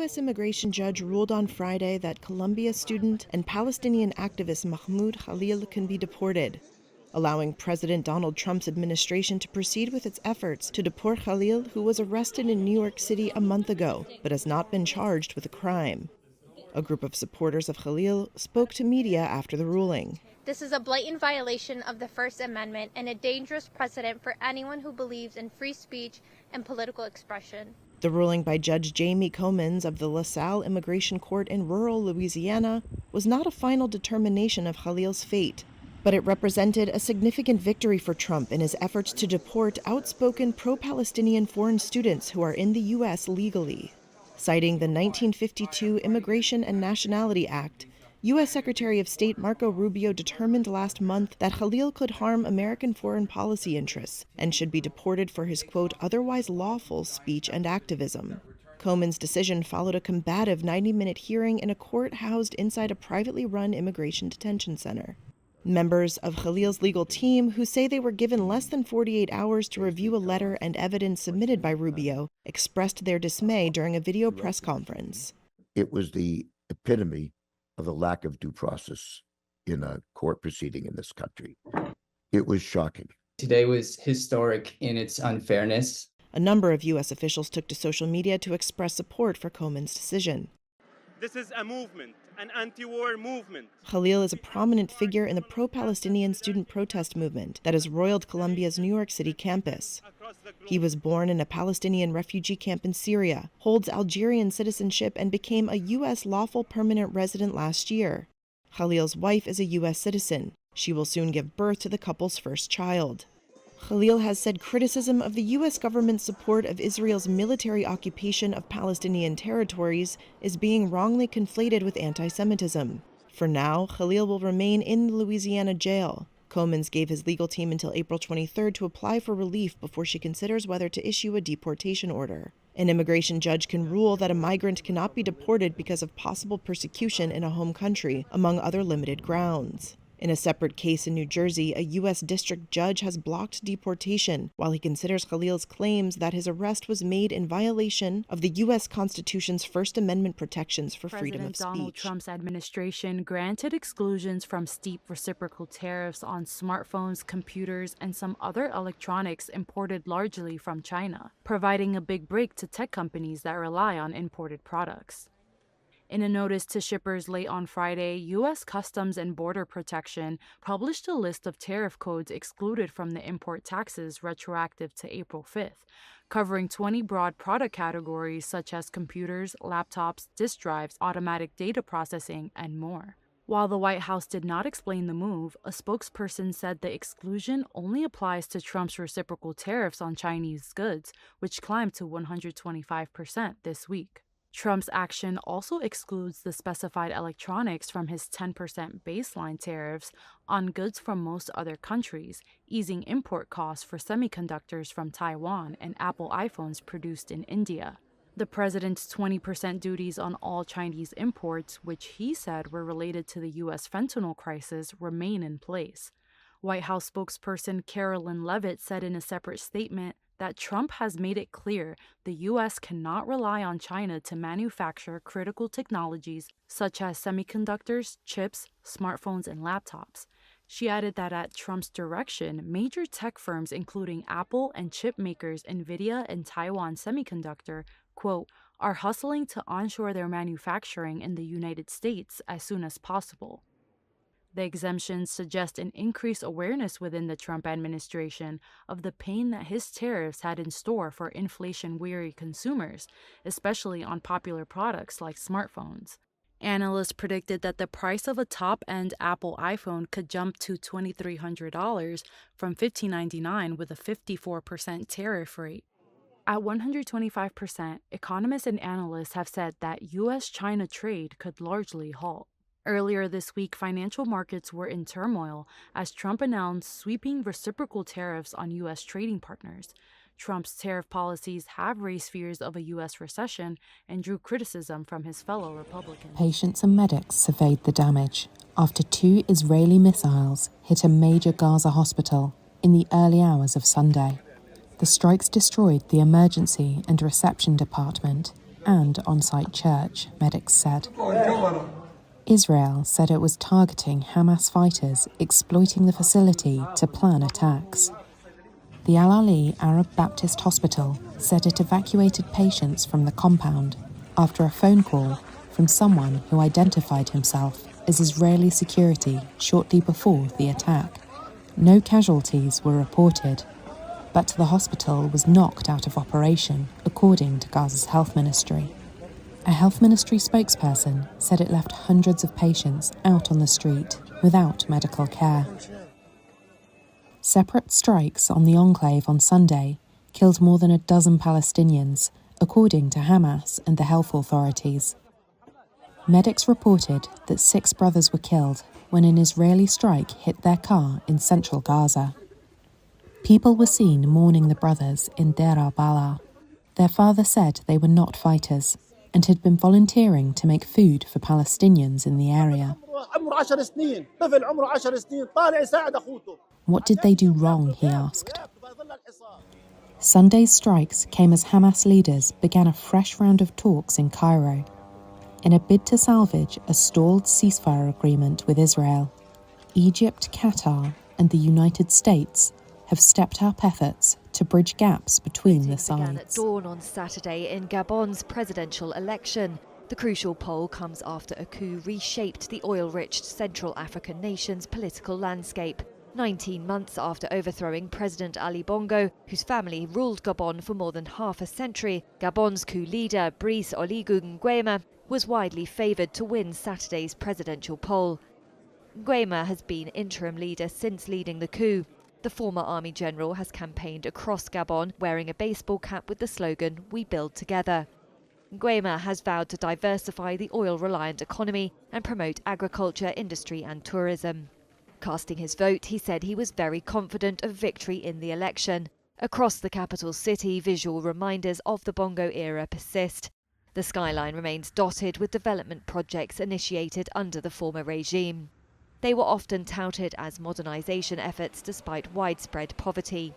U.S. immigration judge ruled on Friday that Columbia student and Palestinian activist Mahmoud Khalil can be deported, allowing President Donald Trump's administration to proceed with its efforts to deport Khalil, who was arrested in New York City a month ago but has not been charged with a crime. A group of supporters of Khalil spoke to media after the ruling. This is a blatant violation of the First Amendment and a dangerous precedent for anyone who believes in free speech and political expression. The ruling by Judge Jamie Comins of the LaSalle Immigration Court in rural Louisiana was not a final determination of Khalil's fate, but it represented a significant victory for Trump in his efforts to deport outspoken pro-Palestinian foreign students who are in the U.S. legally. Citing the 1952 Immigration and Nationality Act, U.S. Secretary of State Marco Rubio determined last month that Khalil could harm American foreign policy interests and should be deported for his, quote, otherwise lawful speech and activism. Comins' decision followed a combative 90-minute hearing in a court housed inside a privately run immigration detention center. Members of Khalil's legal team, who say they were given less than 48 hours to review a letter and evidence submitted by Rubio, expressed their dismay during a video press conference. It was the epitome of the lack of due process in a court proceeding in this country. It was shocking. Today was historic in its unfairness. A number of U.S. officials took to social media to express support for Comins' decision. This is a movement, an anti-war movement. Khalil is a prominent figure in the pro-Palestinian student protest movement that has roiled Columbia's New York City campus. He was born in a Palestinian refugee camp in Syria, holds Algerian citizenship, and became a U.S. lawful permanent resident last year. Khalil's wife is a U.S. citizen. She will soon give birth to the couple's first child. Khalil has said criticism of the U.S. government's support of Israel's military occupation of Palestinian territories is being wrongly conflated with anti-Semitism. For now, Khalil will remain in the Louisiana jail. Comins gave his legal team until April 23rd to apply for relief before she considers whether to issue a deportation order. An immigration judge can rule that a migrant cannot be deported because of possible persecution in a home country, among other limited grounds. In a separate case in New Jersey, a U.S. district judge has blocked deportation while he considers Khalil's claims that his arrest was made in violation of the U.S. Constitution's First Amendment protections for freedom of speech. President Donald Trump's administration granted exclusions from steep reciprocal tariffs on smartphones, computers, and some other electronics imported largely from China, providing a big break to tech companies that rely on imported products. In a notice to shippers late on Friday, U.S. Customs and Border Protection published a list of tariff codes excluded from the import taxes retroactive to April 5th, covering 20 broad product categories such as computers, laptops, disk drives, automatic data processing, and more. While the White House did not explain the move, a spokesperson said the exclusion only applies to Trump's reciprocal tariffs on Chinese goods, which climbed to 125% this week. Trump's action also excludes the specified electronics from his 10% baseline tariffs on goods from most other countries, easing import costs for semiconductors from Taiwan and Apple iPhones produced in India. The president's 20% duties on all Chinese imports, which he said were related to the U.S. fentanyl crisis, remain in place. White House spokesperson Carolyn Leavitt said in a separate statement that Trump has made it clear the U.S. cannot rely on China to manufacture critical technologies such as semiconductors, chips, smartphones, and laptops. She added that at Trump's direction, major tech firms including Apple and chip makers NVIDIA and Taiwan Semiconductor, quote, are hustling to onshore their manufacturing in the United States as soon as possible. The exemptions suggest an increased awareness within the Trump administration of the pain that his tariffs had in store for inflation-weary consumers, especially on popular products like smartphones. Analysts predicted that the price of a top-end Apple iPhone could jump to $2,300 from $1,599 with a 54% tariff rate. At 125%, economists and analysts have said that U.S.-China trade could largely halt. Earlier this week, financial markets were in turmoil as Trump announced sweeping reciprocal tariffs on U.S. trading partners. Trump's tariff policies have raised fears of a U.S. recession and drew criticism from his fellow Republicans. Patients and medics surveyed the damage after 2 Israeli missiles hit a major Gaza hospital in the early hours of Sunday. The strikes destroyed the emergency and reception department and on-site church, medics said. Israel said it was targeting Hamas fighters exploiting the facility to plan attacks. The Al Ali Arab Baptist Hospital said it evacuated patients from the compound after a phone call from someone who identified himself as Israeli security shortly before the attack. No casualties were reported, but the hospital was knocked out of operation, according to Gaza's health ministry. A health ministry spokesperson said it left hundreds of patients out on the street without medical care. Separate strikes on the enclave on Sunday killed more than a dozen Palestinians, according to Hamas and the health authorities. Medics reported that 6 brothers were killed when an Israeli strike hit their car in central Gaza. People were seen mourning the brothers in Deir al-Balah. Their father said they were not fighters and had been volunteering to make food for Palestinians in the area. What did they do wrong, he asked. Sunday's strikes came as Hamas leaders began a fresh round of talks in Cairo, in a bid to salvage a stalled ceasefire agreement with Israel. Egypt, Qatar, and the United States have stepped up efforts to bridge gaps between the sides. Began at dawn on Saturday in Gabon's presidential election. The crucial poll comes after a coup reshaped the oil-rich Central African nation's political landscape. 19 months after overthrowing President Ali Bongo, whose family ruled Gabon for more than half a century, Gabon's coup leader, Brice Oligui Nguema, was widely favoured to win Saturday's presidential poll. Nguema has been interim leader since leading the coup. The former army general has campaigned across Gabon wearing a baseball cap with the slogan, "We build together." Nguema has vowed to diversify the oil-reliant economy and promote agriculture, industry and tourism. Casting his vote, he said he was very confident of victory in the election. Across the capital city, visual reminders of the Bongo era persist. The skyline remains dotted with development projects initiated under the former regime. They were often touted as modernisation efforts despite widespread poverty.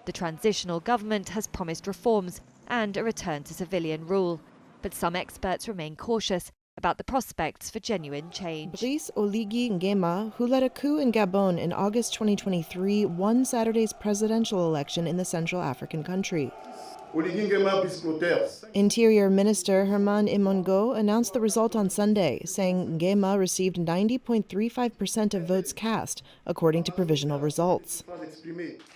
The transitional government has promised reforms and a return to civilian rule, but some experts remain cautious about the prospects for genuine change. Brice Oligui Nguema, who led a coup in Gabon in August 2023, won Saturday's presidential election in the Central African country. Interior Minister Herman Imongo announced the result on Sunday, saying Nguema received 90.35% of votes cast, according to provisional results.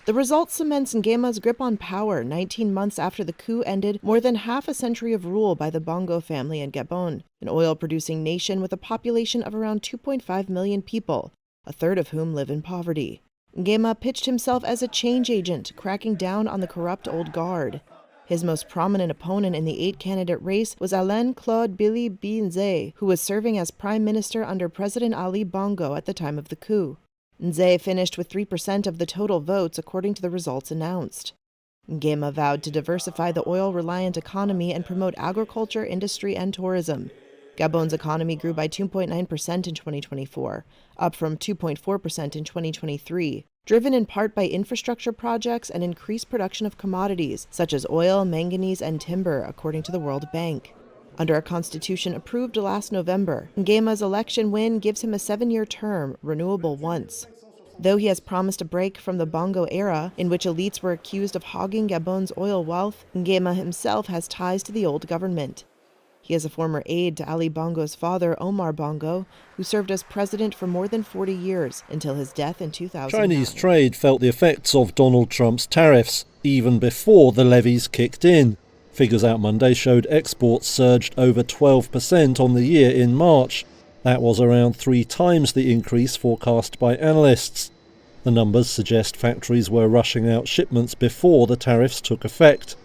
The result cements Nguema's grip on power 19 months after the coup ended more than half a century of rule by the Bongo family in Gabon, an oil-producing nation with a population of around 2.5 million people, a third of whom live in poverty. Nguema pitched himself as a change agent, cracking down on the corrupt old guard. His most prominent opponent in the 8-candidate race was Alain Claude Billy Nze, who was serving as prime minister under President Ali Bongo at the time of the coup. Nze finished with 3% of the total votes, according to the results announced. Nguema vowed to diversify the oil-reliant economy and promote agriculture, industry, and tourism. Gabon's economy grew by 2.9% in 2024, up from 2.4% in 2023. Driven in part by infrastructure projects and increased production of commodities, such as oil, manganese, and timber, according to the World Bank. Under a constitution approved last November, Nguema's election win gives him a 7-year term, renewable once. Though he has promised a break from the Bongo era, in which elites were accused of hogging Gabon's oil wealth, Nguema himself has ties to the old government. He is a former aide to Ali Bongo's father, Omar Bongo, who served as president for more than 40 years until his death in 2009. Chinese trade felt the effects of Donald Trump's tariffs even before the levies kicked in. Figures out Monday showed exports surged over 12% on the year in March. That was around 3 times the increase forecast by analysts. The numbers suggest factories were rushing out shipments before the tariffs took effect.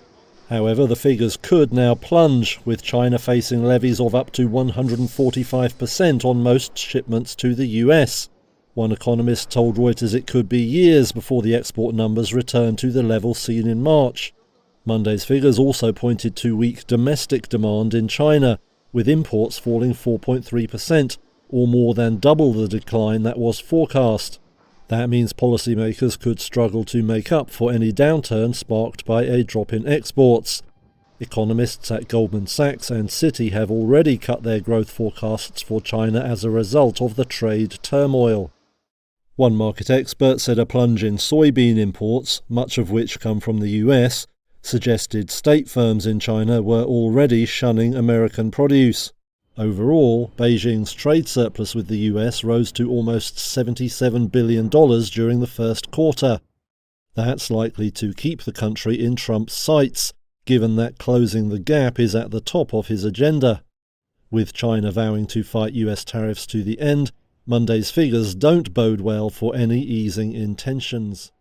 However, the figures could now plunge, with China facing levies of up to 145% on most shipments to the US. One economist told Reuters it could be years before the export numbers return to the level seen in March. Monday's figures also pointed to weak domestic demand in China, with imports falling 4.3%, or more than double the decline that was forecast. That means policymakers could struggle to make up for any downturn sparked by a drop in exports. Economists at Goldman Sachs and Citi have already cut their growth forecasts for China as a result of the trade turmoil. One market expert said a plunge in soybean imports, much of which come from the US, suggested state firms in China were already shunning American produce. Overall, Beijing's trade surplus with the US rose to almost $77 billion during the first quarter. That's likely to keep the country in Trump's sights, given that closing the gap is at the top of his agenda. With China vowing to fight US tariffs to the end, Monday's figures don't bode well for any easing in tensions.